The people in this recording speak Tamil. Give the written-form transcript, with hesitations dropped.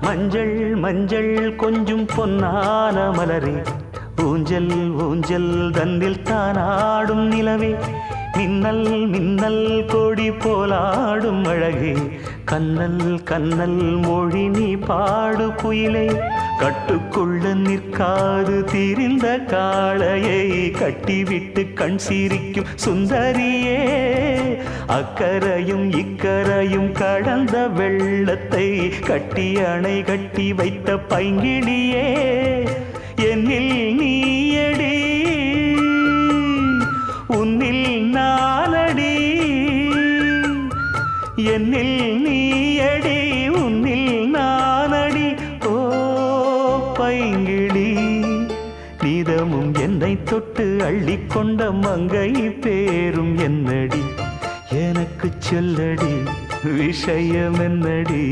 மஞ்சள் மஞ்சள் கொஞ்சம் பொன்னான மலரே, ஊஞ்சல் ஊஞ்சல் தன்னில் தானாடும் நிலவே, மின்னல் மின்னல் கொடி போலாடும் அழகே, கண்ணல் கண்ணல் மொழி நீ பாடு குயிலே, கட்டுக்குள்ள நிற்காது திரிந்த காளையை கட்டிவிட்டு கண் சிரிக்கும் சுந்தரியே, அக்கரையும் இக்கரையும் கடந்த வெள்ளத்தை கட்டி அணை கட்டி வைத்த பைங்கிளியே, என்னில் நீயடி உன்னில் நானடி, என்னில் நீயடி உன்னில் நானடி. ஓ பைங்கிளி, நீதமும் என்னை தொட்டு அள்ளிக்கொண்ட மங்கை பேரும் என்னடி, எனக்கு சொல்லடி விஷயம் என்னடி.